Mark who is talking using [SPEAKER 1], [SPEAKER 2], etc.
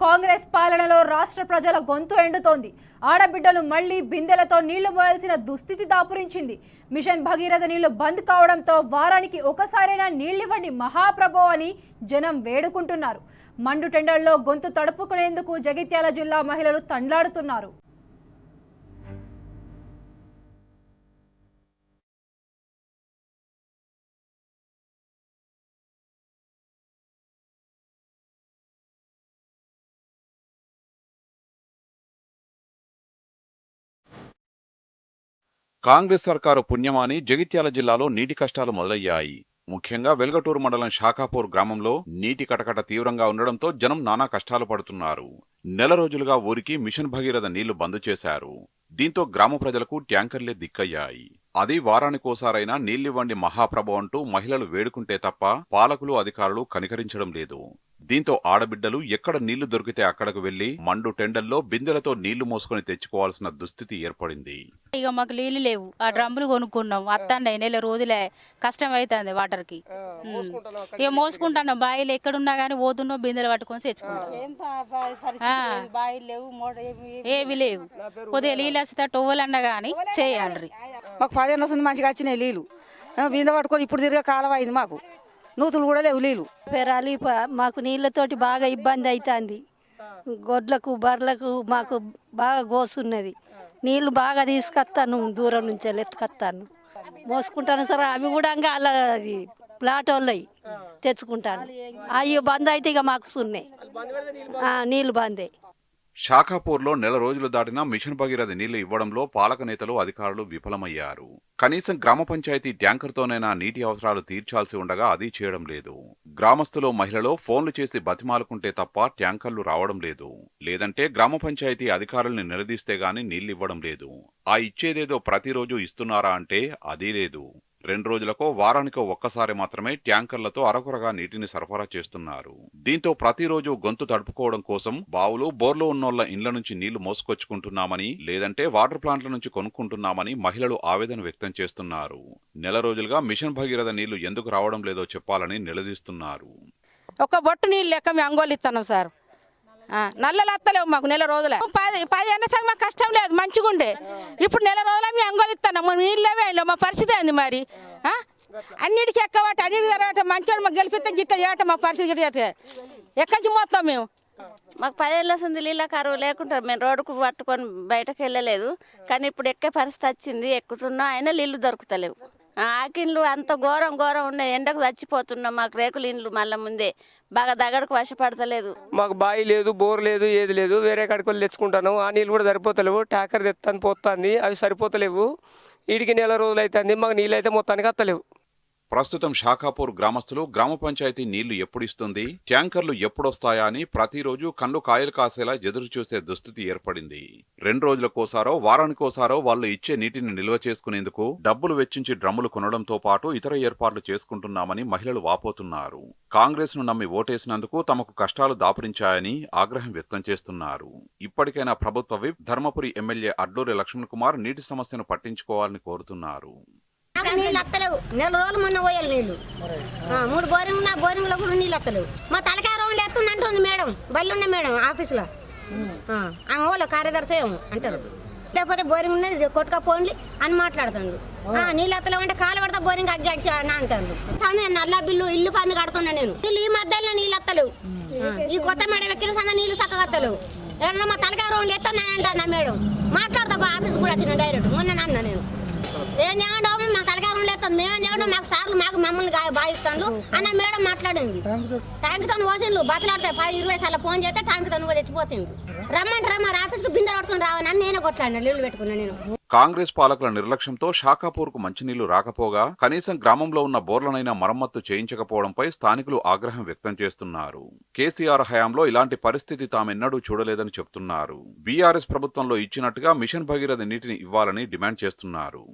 [SPEAKER 1] కాంగ్రెస్ పాలనలో రాష్ట్ర ప్రజల గొంతు ఎండుతోంది. ఆడబిడ్డలు మళ్లీ బిందెలతో నీళ్లు మోయాల్సిన దుస్థితి దాపురించింది. మిషన్ భగీరథ నీళ్లు బంద్ కావడంతో వారానికి ఒకసారైనా నీళ్లివ్వండి మహాప్రభో అని జనం వేడుకుంటున్నారు. మండు టెండర్లో గొంతు తడుపుకునేందుకు జగిత్యాల జిల్లా మహిళలు తండ్లాడుతున్నారు.
[SPEAKER 2] కాంగ్రెస్ సర్కారు పుణ్యమాని జగిత్యాల జిల్లాలో నీటి కష్టాలు మొదలయ్యాయి. ముఖ్యంగా వెల్గటూరు మండలం షాకాపూర్ గ్రామంలో నీటి కటకట తీవ్రంగా ఉండడంతో జనం నానా కష్టాలు పడుతున్నారు. నెల రోజులుగా ఊరికి మిషన్ భగీరథ నీళ్లు బంద్ చేశారు. దీంతో గ్రామ ప్రజలకు ట్యాంకర్లే దిక్కయ్యాయి. అది వారానికోసారైనా నీళ్లివ్వండి మహాప్రభు అంటూ మహిళలు వేడుకుంటే తప్ప పాలకులు అధికారులు కనికరించడం లేదు. దీంతో ఆడబిడ్డలు ఎక్కడ నీళ్లు దొరికితే అక్కడకు వెళ్లి మండు టెండల్లో బిందెలతో నీళ్లు మోసుకొని తెచ్చుకోవాల్సిన దుస్థితి ఏర్పడింది.
[SPEAKER 3] ఇక మాకు నీళ్ళు లేవు, ఆ డ్రమ్ములు కొనుక్కున్నాం. అత్తండి నెల రోజులే కష్టం అవుతుంది వాటర్ కి. ఇక మోసుకుంటాను బాయిలు ఎక్కడున్నా గానీ పోతున్నాం, బిందెలు పట్టుకొని తెచ్చుకుంటాం. ఏవి లేవు. కొద్దిగా నీళ్ళు వస్తే టొవ్వలన్నా గానీ చేయాలి.
[SPEAKER 4] మాకు 10 ఏళ్ళ నుంచి మంచిగా వచ్చినాయి నీళ్ళు. బిందె పట్టుకొని ఇప్పుడు తిరిగే కాలం అయింది. మాకు నూతులు కూడా లేవు నీళ్ళు.
[SPEAKER 5] పెరాలి మాకు నీళ్ళతోటి బాగా ఇబ్బంది అవుతుంది. గొడ్లకు బర్రెలకు మాకు బాగా గోసున్నది. నీళ్లు బాగా తీసుకొస్తాను, దూరం నుంచి ఎత్తుకొస్తాను, మోసుకుంటాను సార్. అవి కూడా అలా అది ప్లాట్ వాళ్ళవి తెచ్చుకుంటాను. అవి బంద్ అయితే ఇక మాకు సున్నాయి, నీళ్లు బందే.
[SPEAKER 2] షాకాపూర్లో నెల రోజులు దాటినా మిషన్ భగీరథ నీళ్లు ఇవ్వడంలో పాలక నేతలు అధికారులు విఫలమయ్యారు. కనీసం గ్రామ పంచాయతీ ట్యాంకర్తోనైనా నీటి అవసరాలు తీర్చాల్సి ఉండగా అది చేయడం లేదు. గ్రామస్తులు మహిళలు ఫోన్లు చేసి బతిమాలుకుంటే తప్ప ట్యాంకర్లు రావడం లేదు. లేదంటే గ్రామ పంచాయతీ అధికారుల్ని నిలదీస్తే గాని నీళ్లివ్వడం లేదు. ఆ ఇచ్చేదేదో ప్రతిరోజు ఇస్తున్నారా అంటే అదీ లేదు. 2 రోజులకో వారానికో ఒక్కసారి మాత్రమే ట్యాంకర్లతో అరకొరగా నీటిని సరఫరా చేస్తున్నారు. దీంతో ప్రతిరోజు గొంతు తడుపుకోవడం కోసం బావులు, బోర్లు ఉన్నోళ్ల ఇండ్ల నుంచి నీళ్లు మోసుకొచ్చుకుంటున్నామని, లేదంటే వాటర్ ప్లాంట్ల నుంచి కొనుక్కుంటున్నామని మహిళలు ఆవేదన వ్యక్తం చేస్తున్నారు. నెల రోజులుగా మిషన్ భగీరథ నీళ్లు ఎందుకు రావడం లేదో చెప్పాలని నిలదీస్తున్నారు.
[SPEAKER 4] ఒక బొట్టు నీళ్ళు లెక్క మేము అంగోలు ఇస్తున్నాం సార్. నల్లలు వస్తలేవు మాకు నెల రోజుల. 10 అన్న సార్ మాకు కష్టం లేదు, మంచిగా ఉండే. ఇప్పుడు నెల రోజుల మేము అంగోలు ఇస్తున్నాం. నీళ్ళవే మా పరిస్థితి అయింది. మరి అన్నిటికీ ఎక్కబట్ట, అన్నిటికి తర్వాత మంచివాడు మాకు గెలిపిస్తే గిట్ట చేయటం మా పరిస్థితి గిట్ట ఎక్కడి నుంచి మోస్తాం మేము.
[SPEAKER 6] మాకు 10 ఏళ్ళ సంది నీళ్ళ కరువు లేకుండా మేము రోడ్డుకు పట్టుకొని బయటకు వెళ్ళలేదు. కానీ ఇప్పుడు ఎక్కే పరిస్థితి వచ్చింది, ఎక్కుతున్నా అయినా నీళ్లు దొరుకుతలేవు. ఆకిండ్లు అంత ఘోరం ఉన్నాయి. ఎండకు చచ్చిపోతున్నాం. మాకు రేకులు ఇండ్లు మళ్ళీ ముందే బాగా దగ్గరకు వశపడతలేదు.
[SPEAKER 7] మాకు బావి లేదు, బోర్ లేదు, ఏది లేదు. వేరే కడుకోలు తెచ్చుకుంటాను. ఆ నీళ్ళు కూడా సరిపోతలేవు. ట్యాంకర్ తెస్తాను పోతుంది, అవి సరిపోతలేవు. వీడికి నెల రోజులు అవుతుంది. మాకు నీళ్ళు అయితే మొత్తానికి వస్తలేవు.
[SPEAKER 2] ప్రస్తుతం షాకాపూర్ గ్రామస్తులు గ్రామ పంచాయతీ నీళ్లు ఎప్పుడిస్తుంది, ట్యాంకర్లు ఎప్పుడొస్తాయా అని ప్రతిరోజు కళ్ళు కాయలు కాసేలా ఎదురు చూసే దుస్థితి ఏర్పడింది. 2 రోజులకోసారో వారానికోసారో వాళ్ళు ఇచ్చే నీటిని నిల్వ చేసుకునేందుకు డబ్బులు వెచ్చించి డ్రమ్ములు కొనడంతో పాటు ఇతర ఏర్పాట్లు చేసుకుంటున్నామని మహిళలు వాపోతున్నారు. కాంగ్రెస్ ను నమ్మి ఓటేసినందుకు తమకు కష్టాలు దాపురించాయని ఆగ్రహం వ్యక్తం చేస్తున్నారు. ఇప్పటికైనా ప్రభుత్వ విప్ ధర్మపురి ఎమ్మెల్యే అడ్లూరి లక్ష్మణ్ కుమార్ నీటి సమస్యను పట్టించుకోవాలని కోరుతున్నారు.
[SPEAKER 8] నీళ్ళు వస్తలేవు. నెల రోజులు మొన్న పోయాలి నీళ్ళు. 3 బోరింగ్ ఉన్న బోరింగ్లో కూడా నీళ్ళు వస్తలేవు. మా తలకాయ రోడ్లు ఎత్తుంది అంటుంది మేడం. బల్లి ఉన్న మేడం ఆఫీసులో ఆమె వాళ్ళు కార్యదర్శి అంటారు. లేకపోతే బోరింగ్ ఉన్నది కొట్టుకపోండి అని మాట్లాడుతుండ్రు. నీళ్ళు వస్తలేవు అంటే కాలు పడతా బోరింగ్ అగ్గి అని అంటారు. నల్ల బిల్లు ఇల్లు పన్ను కడుతున్నా నేను. ఈ మధ్యలో నీళ్ళు వస్తలేవు. ఈ కొత్త మేడం ఎక్కిన సందా నీళ్ళు చక్కగా వస్తలేవు. ఏమన్నా మా తలకాయ రోడ్లు ఎత్తుందని అంటాను మేడం. మాట్లాడతా ఆఫీస్ కూడా వచ్చిన డైరెక్ట్ మొన్న అన్న నేను. ఏం చేయడం మాకు తలకారం లేదు, మేమేం చేయడం మాకు సార్లు మమ్మల్ని బాధిస్తాను అన్న మేడం మాట్లాడింది. ట్యాంక్తో పోసిండ్రు బతలాడతాయి. 10-20 సార్లు ఫోన్ చేస్తే ట్యాంక్తో తెచ్చిపోతుంది. రమ్మంటారా మరి ఆఫీస్కి బిందెలు పడుతుంది రావని నేనే కొట్లాడినా, నీళ్ళు పెట్టుకున్నా నేను.
[SPEAKER 2] కాంగ్రెస్ పాలకుల నిర్లక్ష్యంతో షాకాపూర్కు మంచినీళ్లు రాకపోగా కనీసం గ్రామంలో ఉన్న బోర్లనైనా మరమ్మత్తు చేయించకపోవడంపై స్థానికులు ఆగ్రహం వ్యక్తం చేస్తున్నారు. కేసీఆర్ హయాంలో ఇలాంటి పరిస్థితి తామెన్నడూ చూడలేదని చెప్తున్నారు. బీఆర్ఎస్ ప్రభుత్వంలో ఇచ్చినట్టుగా మిషన్ భగీరథ నీటిని ఇవ్వాలని డిమాండ్ చేస్తున్నారు.